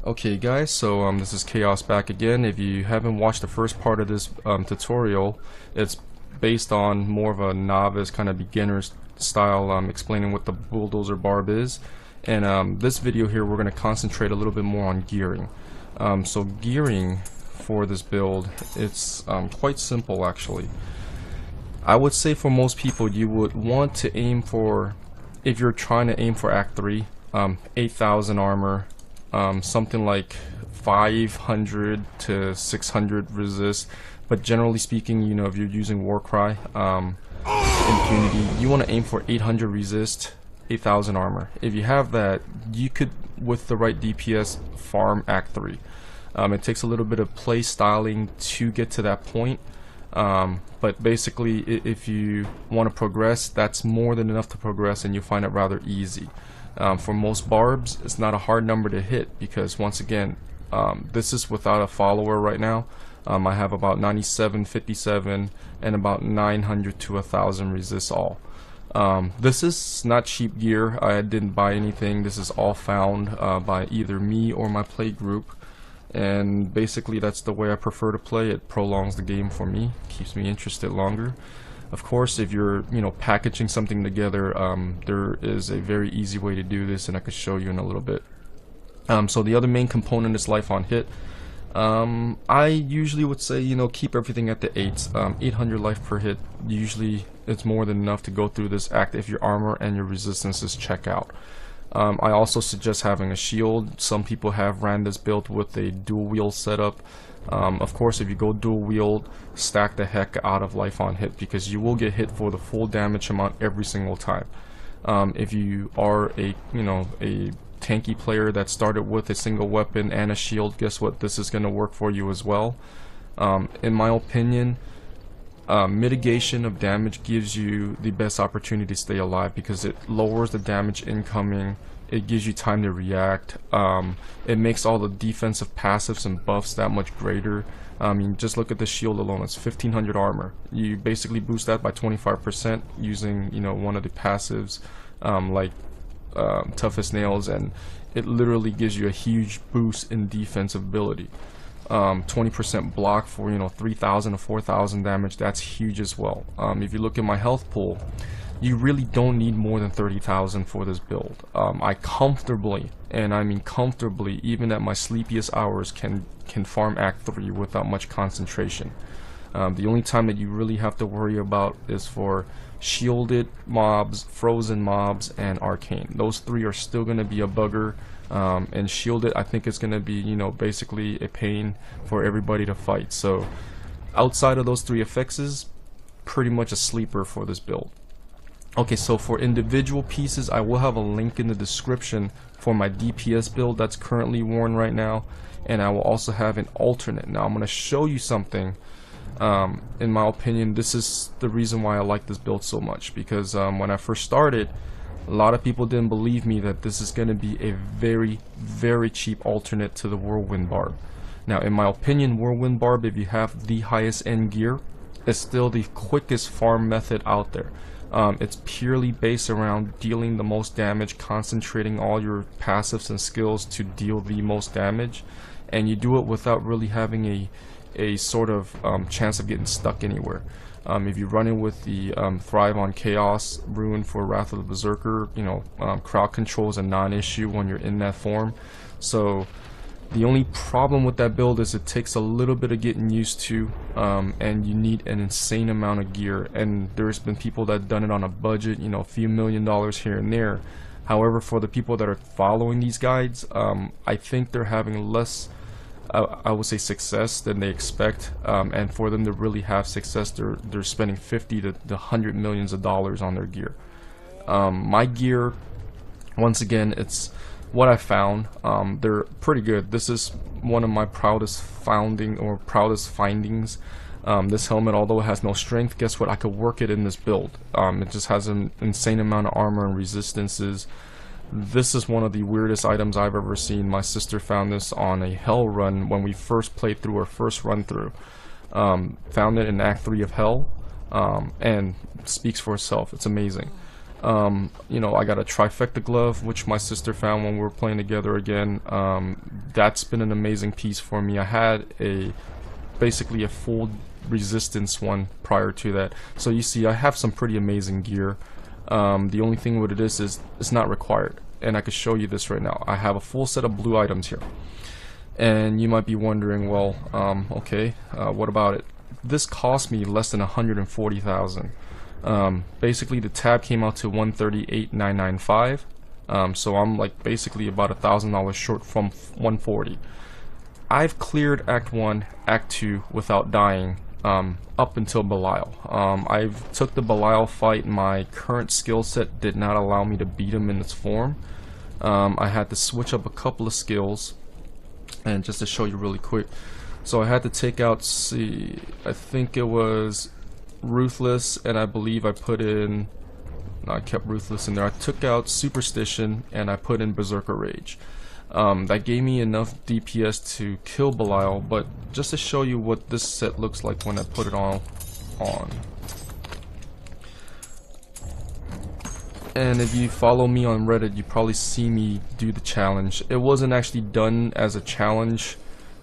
Okay guys, so this is Chaos back again. If you haven't watched the first part of this tutorial, it's based on more of a novice kind of beginner style explaining what the Bulldozer Barb is. And this video here we're going to concentrate a little bit more on gearing. So gearing for this build, it's quite simple actually. I would say for most people you would want to aim for, if you're trying to aim for Act 3, 8,000 armor, something like 500 to 600 resist, but generally speaking, you know, if you're using Warcry, Impunity, you want to aim for 800 resist, 8,000 armor. If you have that, you could, with the right DPS, farm Act 3. It takes a little bit of play styling to get to that point, but basically if you want to progress, that's more than enough to progress, and you find it rather easy. For most barbs, it's not a hard number to hit because, once again, this is without a follower right now. I have about 97, 57, and about 900 to 1,000 resist all. This is not cheap gear. I didn't buy anything. This is all found by either me or my play group, and basically that's the way I prefer to play. It prolongs the game for me, keeps me interested longer. Of course, if you're, packaging something together, there is a very easy way to do this, and I could show you in a little bit. So the other main component is life on hit. I usually would say, keep everything at the 8s. 800 life per hit, usually it's more than enough to go through this act if your armor and your resistances check out. I also suggest having a shield. Some people have ran this build with a dual wield setup. Of course, if you go dual wield, stack the heck out of life on hit, because you will get hit for the full damage amount every single time. If you are a tanky player that started with a single weapon and a shield, guess what? This is going to work for you as well. In my opinion, mitigation of damage gives you the best opportunity to stay alive because it lowers the damage incoming. It gives you time to react. It makes all the defensive passives and buffs that much greater. I mean, just look at the shield alone. It's 1500 armor. You basically boost that by 25% using, one of the passives, like Tough as Nails, and it literally gives you a huge boost in defensive ability. 20% block for 3,000 to 4,000 damage. That's huge as well. If you look at my health pool, you really don't need more than 30,000 for this build. I comfortably, and I mean comfortably, even at my sleepiest hours, can farm Act 3 without much concentration. The only time that you really have to worry about is for shielded mobs, frozen mobs, and arcane. Those three are still going to be a bugger. And shielded, I think it's going to be, basically a pain for everybody to fight. So outside of those three effects, pretty much a sleeper for this build. Okay, so for individual pieces, I will have a link in the description for my DPS build that's currently worn right now, and I will also have an alternate. Now I'm going to show you something. In my opinion, this is the reason why I like this build so much, because when I first started, a lot of people didn't believe me that this is going to be a very, very cheap alternate to the Whirlwind Barb. Now, in my opinion, Whirlwind Barb, if you have the highest end gear, is still the quickest farm method out there. It's purely based around dealing the most damage, concentrating all your passives and skills to deal the most damage, and you do it without really having a sort of chance of getting stuck anywhere. If you run in with the Thrive on Chaos rune for Wrath of the Berserker, crowd control is a non-issue when you're in that form. So the only problem with that build is it takes a little bit of getting used to, and you need an insane amount of gear. And there's been people that have done it on a budget, a few $1 million here and there. However, for the people that are following these guides, I think they're having less, I would say, success than they expect, and for them to really have success, they're spending 50 to 100 millions of dollars on their gear. My gear, once again, it's what I found. They're pretty good. This is one of my proudest findings. This helmet, although it has no strength, guess what? I could work it in this build. It just has an insane amount of armor and resistances. This is one of the weirdest items I've ever seen. My sister found this on a Hell run when we first played through our first run through. Found it in Act 3 of Hell, and speaks for itself. It's amazing. You know, I got a trifecta glove, which my sister found when we were playing together again. That's been an amazing piece for me. I had basically a full resistance one prior to that. So you see, I have some pretty amazing gear. The only thing with it is it's not required. And I could show you this right now. I have a full set of blue items here. And you might be wondering, well, okay, what about it? This cost me less than 140,000. Basically the tab came out to 138,995. So I'm like basically about $1,000 short from 140. I've cleared Act 1, Act 2 without dying up until Belial. I've took the Belial fight. My current skill set did not allow me to beat him in its form. I had to switch up a couple of skills, and just to show you really quick, so I had to take out, see, I think it was Ruthless, and I believe I put in, no, I kept Ruthless in there. I took out Superstition and I put in Berserker Rage. That gave me enough DPS to kill Belial, but just to show you what this set looks like when I put it all on. And if you follow me on Reddit, you probably see me do the challenge. It wasn't actually done as a challenge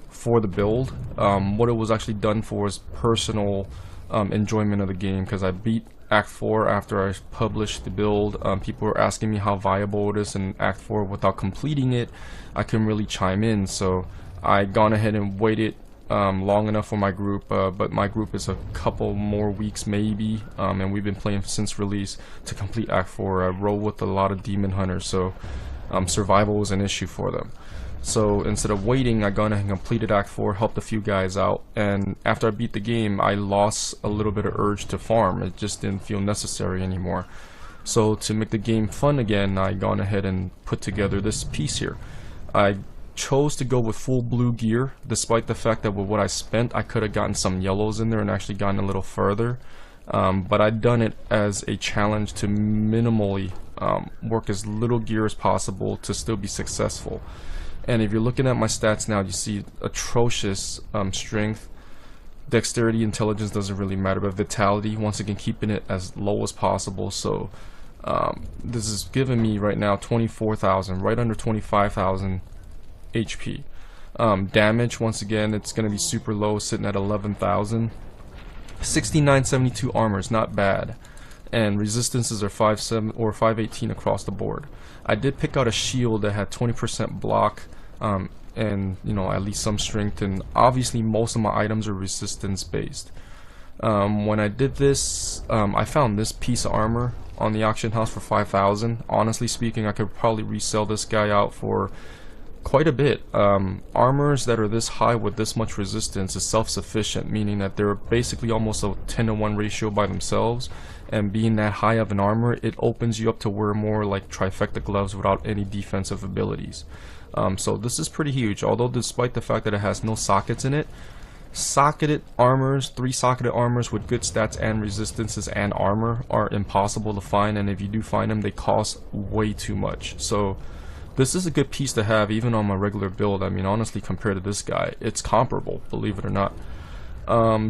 for the build. What it was actually done for is personal enjoyment of the game, because I beat Act 4 after I published the build. People were asking me how viable it is in Act 4 without completing it. I couldn't really chime in, so I gone ahead and waited long enough for my group, but my group is a couple more weeks maybe, and we've been playing since release to complete Act 4. I roll with a lot of demon hunters, so survival was an issue for them. So instead of waiting, I gone ahead and completed Act 4, helped a few guys out, and after I beat the game, I lost a little bit of urge to farm. It just didn't feel necessary anymore. So to make the game fun again, I gone ahead and put together this piece here. I chose to go with full blue gear, despite the fact that with what I spent, I could have gotten some yellows in there and actually gotten a little further. But I'd done it as a challenge to minimally work as little gear as possible to still be successful. And if you're looking at my stats now, you see atrocious strength, dexterity, intelligence doesn't really matter, but vitality, once again keeping it as low as possible. So this is giving me right now 24,000, right under 25,000 HP. Damage, once again, it's going to be super low, sitting at 11,000. 6972 armor is not bad, and resistances are 5.7 or 518 across the board. I did pick out a shield that had 20% block, and you know, at least some strength, and obviously most of my items are resistance based. When I did this, I found this piece of armor on the auction house for 5,000. Honestly speaking, I could probably resell this guy out for quite a bit. Armors that are this high with this much resistance is self-sufficient, meaning that they're basically almost a 10-to-1 ratio by themselves, and being that high of an armor, it opens you up to wear more like trifecta gloves without any defensive abilities. So this is pretty huge, although despite the fact that it has no sockets in it, socketed armors, 3 socketed armors with good stats and resistances and armor are impossible to find, and if you do find them, they cost way too much. So this is a good piece to have even on my regular build. I mean, honestly, compared to this guy, it's comparable, believe it or not.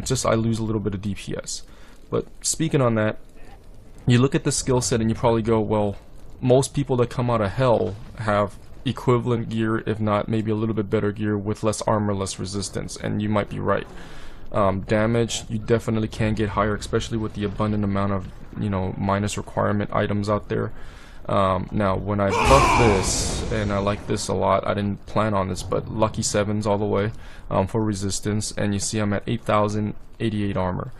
Just I lose a little bit of DPS. But speaking on that, you look at the skill set and you probably go, well, most people that come out of hell have equivalent gear, if not maybe a little bit better gear with less armor, less resistance, and you might be right. Damage, you definitely can get higher, especially with the abundant amount of, you know, minus requirement items out there. Now when I buff this, and I like this a lot, I didn't plan on this, but lucky 7s all the way for resistance, and you see I'm at 8,088 armor.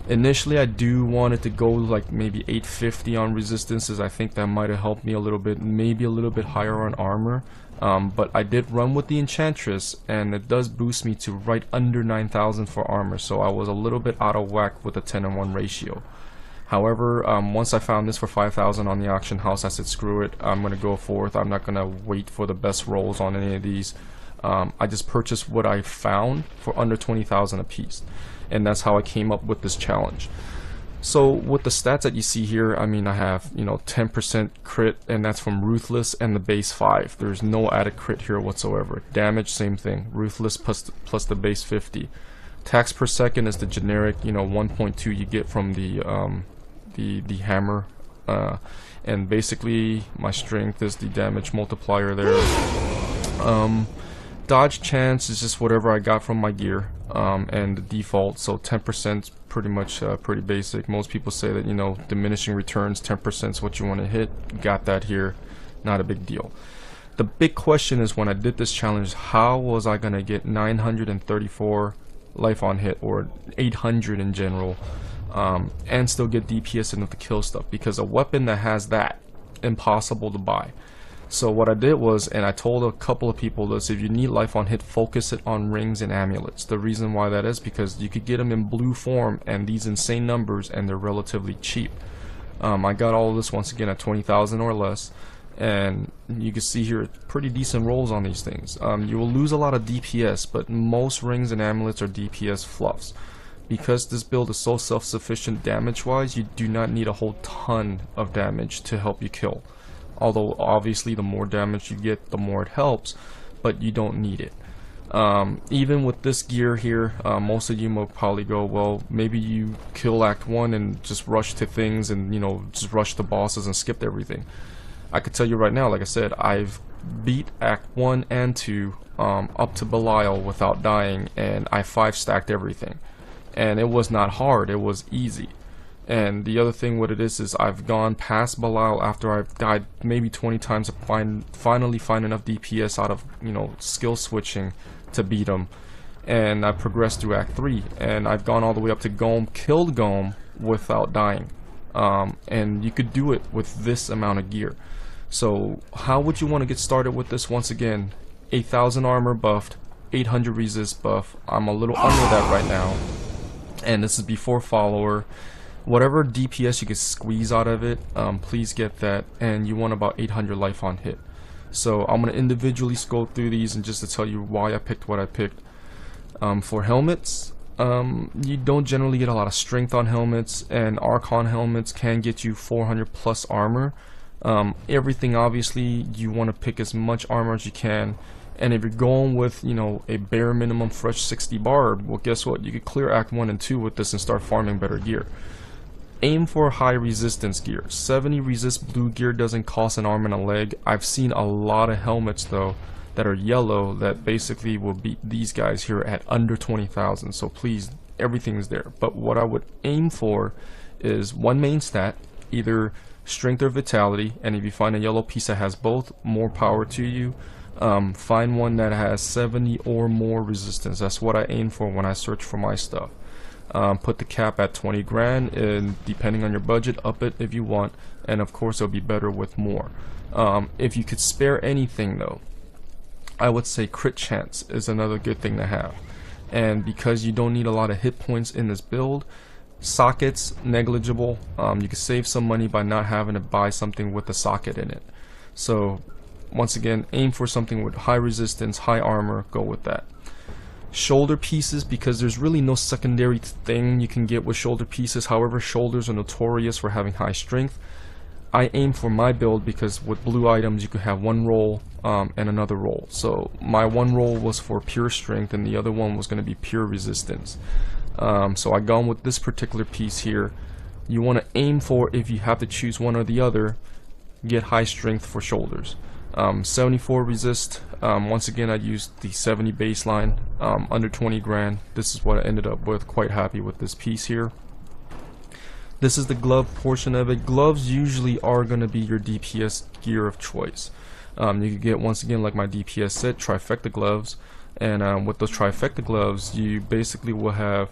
Initially I do want it to go like maybe 850 on resistances. I think that might have helped me a little bit, maybe a little bit higher on armor, but I did run with the Enchantress, and it does boost me to right under 9,000 for armor, so I was a little bit out of whack with a 10-to-1 ratio. However, once I found this for 5,000 on the auction house, I said screw it, I'm going to go forth. I'm not going to wait for the best rolls on any of these. I just purchased what I found for under 20,000 a piece, and that's how I came up with this challenge. So with the stats that you see here, I mean, I have, you know, 10% crit, and that's from Ruthless and the base 5. There's no added crit here whatsoever. Damage, same thing, Ruthless plus the base 50. Attacks per second is the generic, you know, 1.2 you get from the hammer and basically my strength is the damage multiplier there. Dodge chance is just whatever I got from my gear, and the default, so 10% is pretty much pretty basic. Most people say that, you know, diminishing returns, 10% is what you want to hit. Got that here, not a big deal. The big question is, when I did this challenge, how was I gonna get 934 life on hit, or 800 in general, and still get DPS enough to kill stuff? Because a weapon that has that, impossible to buy. So what I did was, and I told a couple of people this, if you need life on hit, focus it on rings and amulets. The reason why that is because you could get them in blue form and these insane numbers, and they're relatively cheap. I got all of this once again at 20,000 or less, and you can see here pretty decent rolls on these things. You will lose a lot of DPS, but most rings and amulets are DPS fluffs. Because this build is so self-sufficient damage wise, you do not need a whole ton of damage to help you kill. Although obviously the more damage you get, the more it helps, but you don't need it. Even with this gear here, most of you will probably go, well, maybe you kill Act 1 and just rush to things and, you know, just rush the bosses and skip everything. I could tell you right now, like I said, I've beat Act 1 and 2 up to Belial without dying, and I 5-stacked everything. And it was not hard, it was easy. And the other thing what it is I've gone past Belial after I've died maybe 20 times to finally find enough DPS out of, you know, skill switching to beat him. And I progressed through Act 3, and I've gone all the way up to Gome, killed Gome without dying. And you could do it with this amount of gear. So how would you want to get started with this? Once again, 8,000 armor buffed, 800 resist buff. I'm a little under that right now, and this is before follower. Whatever DPS you can squeeze out of it, please get that, and you want about 800 life on hit. So I'm going to individually scroll through these and just to tell you why I picked what I picked. For helmets, you don't generally get a lot of strength on helmets, and Archon helmets can get you 400 plus armor. Everything obviously you want to pick as much armor as you can, and if you're going with, you know, a bare minimum fresh 60 barb, well, guess what, you could clear Act 1 and 2 with this and start farming better gear. Aim for high resistance gear. 70 resist blue gear doesn't cost an arm and a leg. I've seen a lot of helmets though that are yellow that basically will beat these guys here at under 20,000. So please, everything is there. But what I would aim for is one main stat, either strength or vitality, and if you find a yellow piece that has both, more power to you. Find one that has 70 or more resistance. That's what I aim for when I search for my stuff. Put the cap at 20 grand, and depending on your budget, up it if you want, and of course it'll be better with more. If you could spare anything though, I would say crit chance is another good thing to have, and because you don't need a lot of hit points in this build, sockets negligible. You can save some money by not having to buy something with a socket in it. So once again, aim for something with high resistance, high armor, go with that. Shoulder pieces, because there's really no secondary thing you can get with shoulder pieces. However, shoulders are notorious for having high strength. I aim for my build because with blue items you could have one roll and another roll. So my one roll was for pure strength and the other one was going to be pure resistance. So I gone with this particular piece here. You want to aim for, if you have to choose one or the other, get high strength for shoulders. 74 resist. Once again, I used the 70 baseline, under 20 grand. This is what I ended up with. Quite happy with this piece here. This is the glove portion of it. Gloves usually are going to be your DPS gear of choice. You can get, once again, like my DPS set, trifecta gloves, and with those trifecta gloves you basically will have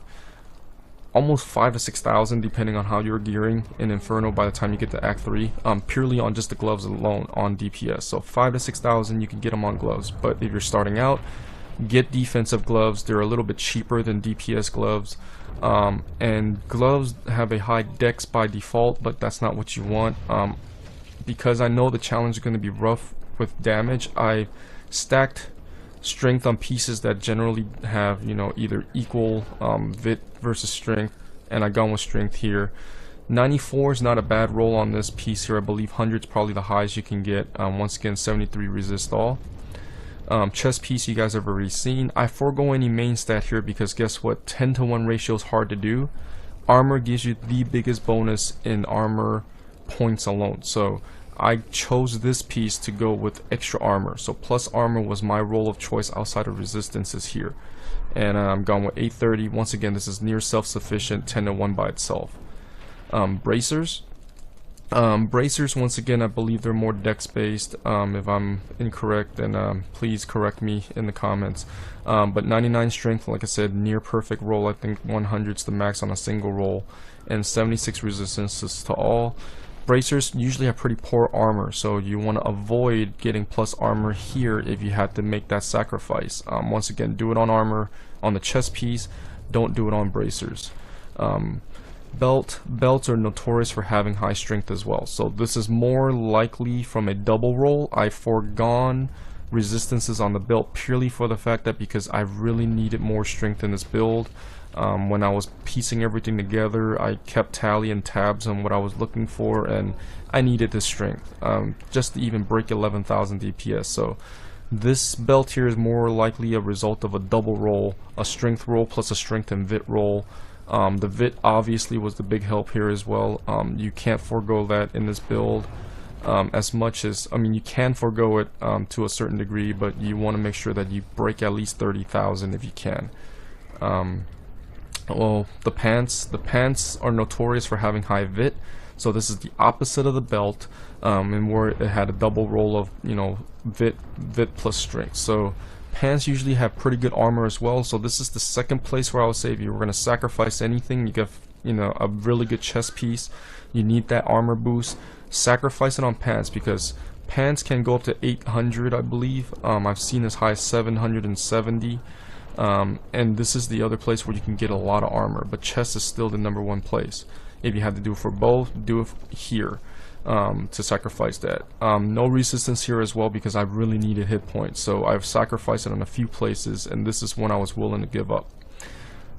almost 5,000 to 6,000 depending on how you're gearing in Inferno by the time you get to Act 3, purely on just the gloves alone on DPS. So 5,000 to 6,000 you can get them on gloves, but if you're starting out, get defensive gloves. They're a little bit cheaper than DPS gloves, and gloves have a high dex by default, but that's not what you want. Because I know the challenge is going to be rough with damage, I stacked strength on pieces that generally have, you know, either equal vit versus strength, and I gone with strength here. 94 is not a bad roll on this piece here. I believe 100 is probably the highest you can get. Once again, 73 resist all. Chest piece you guys have already seen. I forego any main stat here because guess what, 10 to 1 ratio is hard to do. Armor gives you the biggest bonus in armor points alone. So I chose this piece to go with extra armor. So plus armor was my role of choice outside of resistances here. And I'm gone with 830. Once again, this is near self-sufficient, 10-1 by itself. Bracers. Bracers, once again, I believe they're more dex based. If I'm incorrect, then please correct me in the comments. But 99 strength, like I said, near perfect roll. I think 100's the max on a single roll, and 76 resistances to all. Bracers usually have pretty poor armor, so you want to avoid getting plus armor here if you had to make that sacrifice. Once again, do it on armor on the chest piece, don't do it on bracers. Belts are notorious for having high strength as well, so this is more likely from a double roll. I've foregone resistances on the belt purely for the fact that because I really needed more strength in this build. When I was piecing everything together, I kept tally and tabs on what I was looking for, and I needed this strength just to even break 11,000 DPS. So this belt here is more likely a result of a double roll, a strength roll plus a strength and vit roll. The vit obviously was the big help here as well. You can't forego that in this build as much as, I mean, you can forego it to a certain degree, but you want to make sure that you break at least 30,000 if you can. Well, the pants are notorious for having high vit, so this is the opposite of the belt, and where it had a double roll of, you know, vit plus strength. So pants usually have pretty good armor as well, so this is the second place where I would say if you were going to sacrifice anything, you get, you know, a really good chest piece, you need that armor boost, sacrifice it on pants, because pants can go up to 800, I believe. I've seen as high as 770. And this is the other place where you can get a lot of armor, but chest is still the #1 place. If you have to do it for both, do it here to sacrifice that. No resistance here as well because I really needed hit points, so I've sacrificed it on a few places, and this is one I was willing to give up.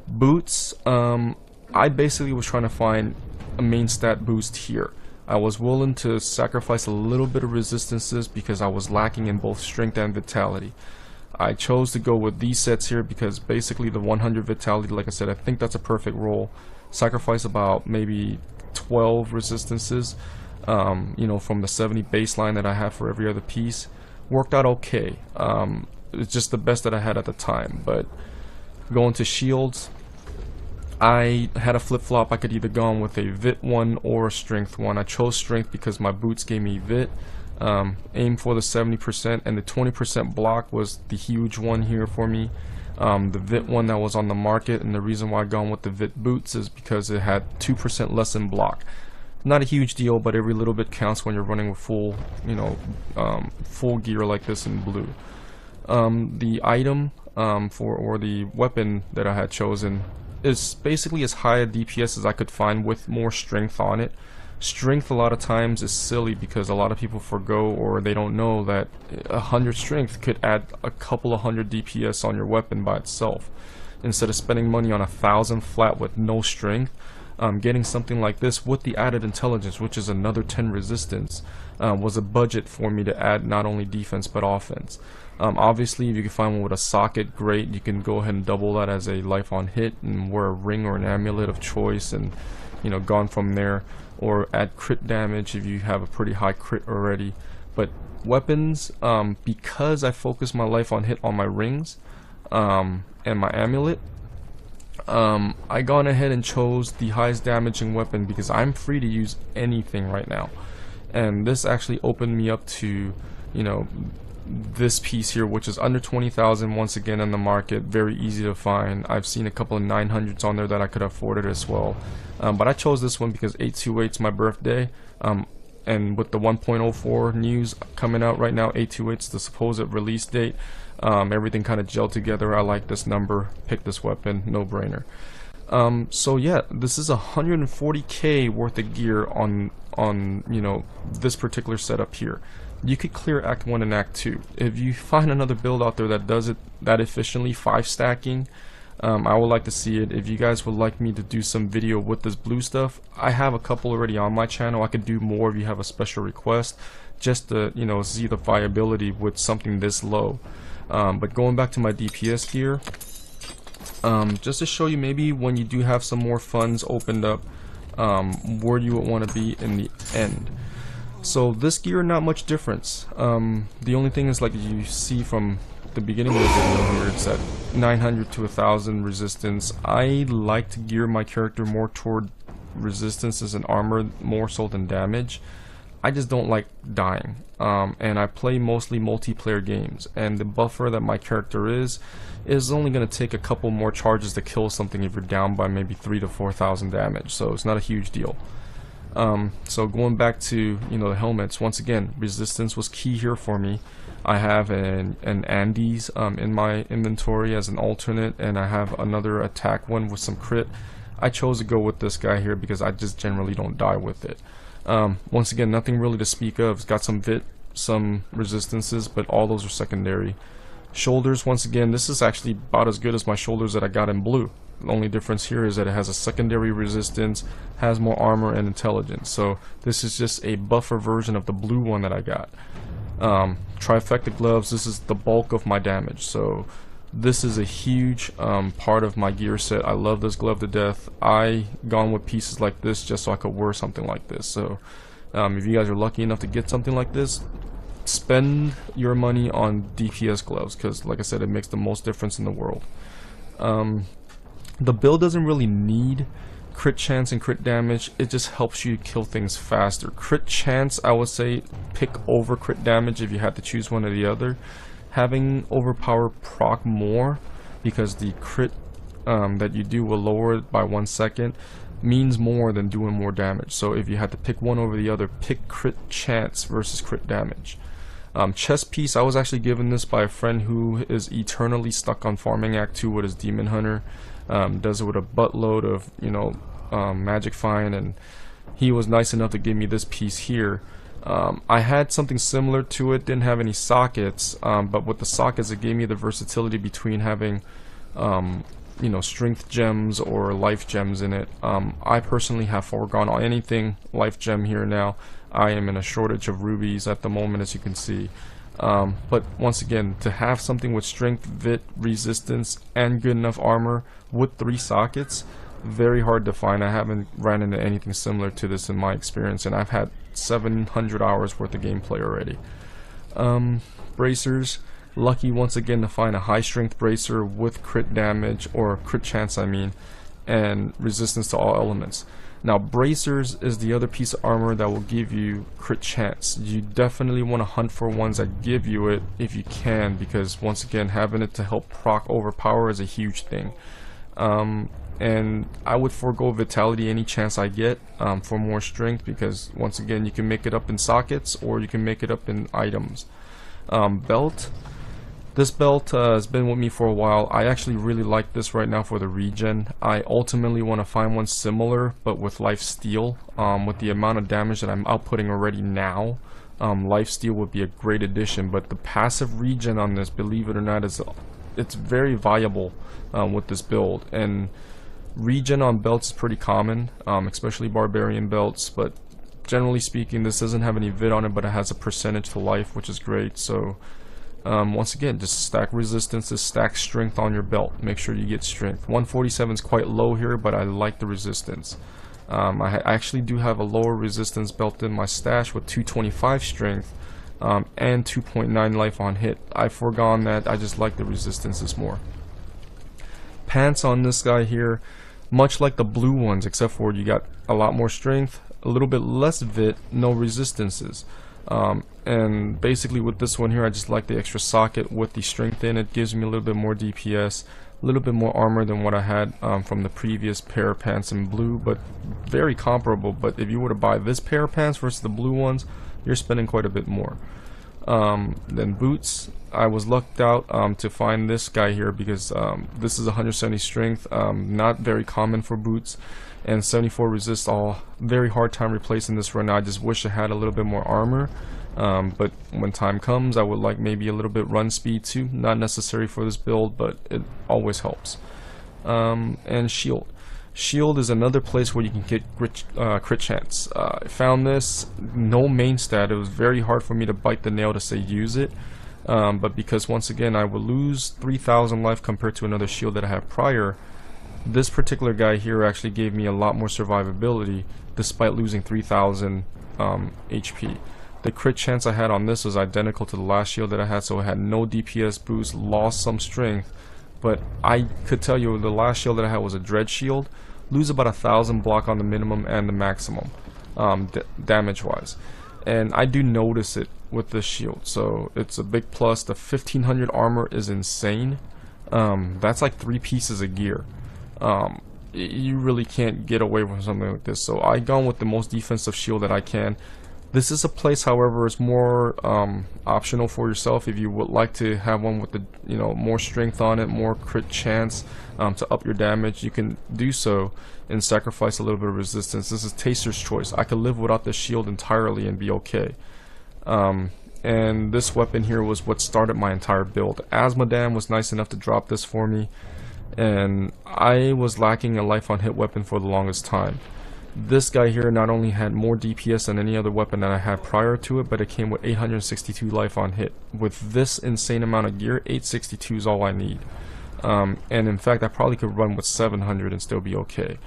Boots, I basically was trying to find a main stat boost here. I was willing to sacrifice a little bit of resistances because I was lacking in both strength and vitality. I chose to go with these sets here because basically the 100 vitality, like I said, I think that's a perfect roll. Sacrifice about maybe 12 resistances, you know, from the 70 baseline that I have for every other piece. Worked out okay. It's just the best that I had at the time. But going to shields, I had a flip-flop. I could either go on with a vit one or a strength one. I chose strength because my boots gave me vit. Aim for the 70%, and the 20% block was the huge one here for me. The vit one that was on the market, and the reason why I gone with the vit boots is because it had 2% less in block. Not a huge deal, but every little bit counts when you're running with full, you know, full gear like this in blue. The item or the weapon that I had chosen is basically as high a DPS as I could find with more strength on it. Strength a lot of times is silly because a lot of people forgo, or they don't know that 100 strength could add a couple of 100 DPS on your weapon by itself. Instead of spending money on 1,000 flat with no strength, getting something like this with the added intelligence, which is another 10 resistance, was a budget for me to add not only defense but offense. Obviously, if you can find one with a socket, great. You can go ahead and double that as a life on hit and wear a ring or an amulet of choice, and, you know, gone from there. Or add crit damage if you have a pretty high crit already. But weapons, because I focus my life on hit on my rings and my amulet, I gone ahead and chose the highest damaging weapon because I'm free to use anything right now. And this actually opened me up to, you know, this piece here, which is under 20,000 once again in the market, very easy to find. I've seen a couple of 900s on there that I could afford it as well, but I chose this one because 828's my birthday, and with the 1.04 news coming out right now, 828's the supposed release date. Everything kind of gelled together. I like this number, pick this weapon, no brainer. So yeah, this is 140k worth of gear on you know, this particular setup here. You could clear Act 1 and Act 2. If you find another build out there that does it that efficiently, 5 stacking, I would like to see it. If you guys would like me to do some video with this blue stuff, I have a couple already on my channel. I could do more if you have a special request, just to, you know, see the viability with something this low. But going back to my DPS gear, just to show you maybe when you do have some more funds opened up, where you would want to be in the end. So this gear, not much difference. The only thing is, like you see from the beginning of the video here, it's at 900 to 1000 resistance. I like to gear my character more toward resistances and armor more so than damage. I just don't like dying, and I play mostly multiplayer games, and the buffer that my character is only going to take a couple more charges to kill something if you're down by maybe 3,000 to 4,000 damage, so it's not a huge deal. So going back to, you know, the helmets, once again, resistance was key here for me. I have an Andes in my inventory as an alternate, and I have another attack one with some crit. I chose to go with this guy here because I just generally don't die with it. Once again, nothing really to speak of. It's got some vit, some resistances, but all those are secondary. Shoulders, once again, this is actually about as good as my shoulders that I got in blue. The only difference here is that it has a secondary resistance, has more armor and intelligence. So this is just a buffer version of the blue one that I got. Trifecta gloves, this is the bulk of my damage. So this is a huge part of my gear set. I love this glove to death. I gone with pieces like this just so I could wear something like this. So if you guys are lucky enough to get something like this, spend your money on DPS gloves, because like I said, it makes the most difference in the world. The build doesn't really need crit chance and crit damage. It just helps you kill things faster. Crit chance, I would say pick over crit damage if you had to choose one or the other. Having overpower proc more, because the crit that you do will lower it by 1 second, means more than doing more damage. So if you had to pick one over the other, pick crit chance versus crit damage. Chest piece, I was actually given this by a friend who is eternally stuck on farming Act 2 with his Demon Hunter. Does it with a buttload of, you know, magic find, and he was nice enough to give me this piece here. I had something similar to it, didn't have any sockets, but with the sockets it gave me the versatility between having you know, strength gems or life gems in it. I personally have foregone on anything life gem here now. I am in a shortage of rubies at the moment, as you can see. But once again, to have something with strength, vit, resistance, and good enough armor with 3 sockets, very hard to find. I haven't ran into anything similar to this in my experience, and I've had 700 hours worth of gameplay already. Bracers, lucky once again to find a high strength bracer with crit damage, or crit chance I mean, and resistance to all elements. Now bracers is the other piece of armor that will give you crit chance. You definitely want to hunt for ones that give you it if you can, because once again, having it to help proc overpower is a huge thing. And I would forego vitality any chance I get for more strength, because once again, you can make it up in sockets or you can make it up in items. Belt. This belt has been with me for a while. I actually really like this right now for the regen. I ultimately want to find one similar, but with life steal. With the amount of damage that I'm outputting already now, life steal would be a great addition. But the passive regen on this, believe it or not, it's very viable with this build. And regen on belts is pretty common, especially barbarian belts. But generally speaking, this doesn't have any vid on it, but it has a percentage to life, which is great. So once again, just stack resistances, stack strength on your belt. Make sure you get strength. 147 is quite low here, but I like the resistance. I actually do have a lower resistance belt in my stash with 225 strength and 2.9 life on hit. I've foregone that. I just like the resistances more. Pants on this guy here, much like the blue ones, except for you got a lot more strength, a little bit less vit, no resistances. And basically with this one here, I just like the extra socket with the strength in it. Gives me a little bit more DPS, a little bit more armor than what I had from the previous pair of pants in blue, but very comparable. But if you were to buy this pair of pants versus the blue ones, you're spending quite a bit more. Then boots, I was lucked out to find this guy here, because this is 170 strength, not very common for boots, and 74 resist. All very hard time replacing this right now. I just wish I had a little bit more armor, but when time comes, I would like maybe a little bit run speed too. Not necessary for this build, but it always helps. And shield. Shield is another place where you can get crit chance. I found this, no main stat. It was very hard for me to bite the nail to say use it, but because once again I would lose 3,000 life compared to another shield that I had prior, this particular guy here actually gave me a lot more survivability despite losing 3,000 HP. The crit chance I had on this was identical to the last shield that I had, so it had no DPS boost, lost some strength, but I could tell you the last shield that I had was a dread shield, lose about 1,000 block on the minimum and the maximum damage wise, and I do notice it with this shield, so it's a big plus. The 1500 armor is insane. That's like 3 pieces of gear. You really can't get away from something like this, so I gone with the most defensive shield that I can. This is a place, however, is more optional for yourself. If you would like to have one with the more strength on it, more crit chance to up your damage, you can do so and sacrifice a little bit of resistance. This is Taster's choice. I could live without the shield entirely and be okay. And this weapon here was what started my entire build. Asmodam was nice enough to drop this for me, and I was lacking a life on hit weapon for the longest time. This guy here not only had more DPS than any other weapon that I had prior to it, but it came with 862 life on hit. With this insane amount of gear, 862 is all I need. And in fact, I probably could run with 700 and still be okay.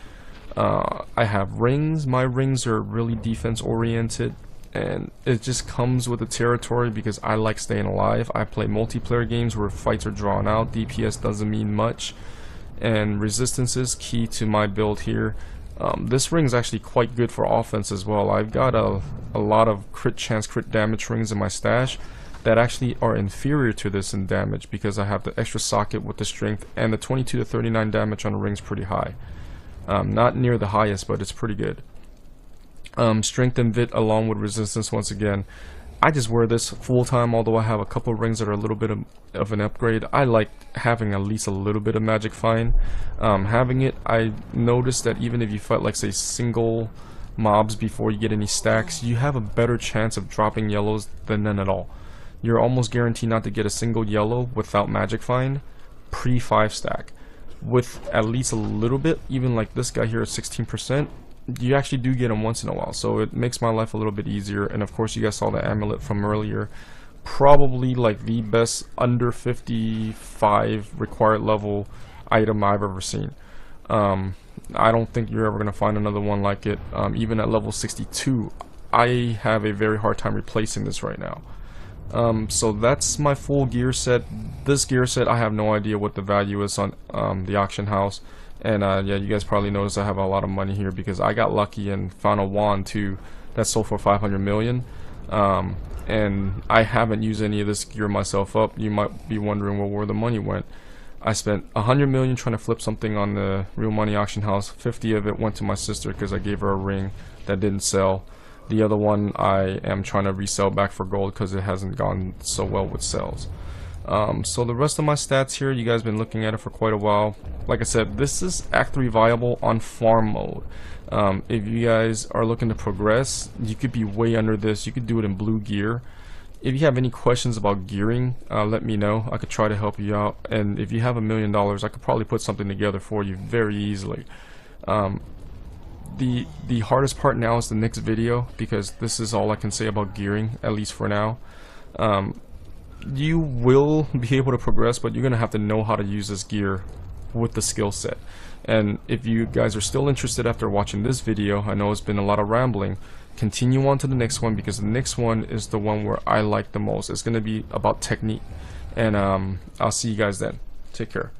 I have rings. My rings are really defense oriented, and it just comes with the territory because I like staying alive. I play multiplayer games where fights are drawn out. DPS doesn't mean much, and resistance is key to my build here. This ring is actually quite good for offense as well. I've got a lot of crit chance, crit damage rings in my stash that actually are inferior to this in damage because I have the extra socket with the strength, and the 22 to 39 damage on the ring is pretty high. Not near the highest, but it's pretty good. Strength and Vit along with resistance once again. I just wear this full time, although I have a couple of rings that are a little bit of an upgrade. I like having at least a little bit of magic find. Having it, I noticed that even if you fight like say single mobs before you get any stacks, you have a better chance of dropping yellows than none at all. You're almost guaranteed not to get a single yellow without magic find pre 5 stack. With at least a little bit, even like this guy here at 16%, you actually do get them once in a while, so it makes my life a little bit easier. And of course you guys saw the amulet from earlier, probably like the best under 55 required level item I've ever seen. I don't think you're ever going to find another one like it. Even at level 62 I have a very hard time replacing this right now. So that's my full gear set. This gear set, I have no idea what the value is on the auction house. And yeah, you guys probably noticed I have a lot of money here because I got lucky and found a wand too that sold for 500 million. And I haven't used any of this gear myself up. You might be wondering, well, where the money went. I spent 100 million trying to flip something on the real money auction house. 50 of it went to my sister because I gave her a ring that didn't sell. The other one I am trying to resell back for gold because it hasn't gone so well with sales. So the rest of my stats here, you guys been looking at it for quite a while. Like I said, this is Act 3 viable on farm mode. If you guys are looking to progress, you could be way under this. You could do it in blue gear. If you have any questions about gearing, let me know. I could try to help you out. And if you have $1 million, I could probably put something together for you very easily. The hardest part now is the next video, because this is all I can say about gearing, at least for now. You will be able to progress, but you're going to have to know how to use this gear with the skill set. And if you guys are still interested after watching this video, I know it's been a lot of rambling, continue on to the next one, because the next one is the one where I like the most. It's going to be about technique, and I'll see you guys then. Take care.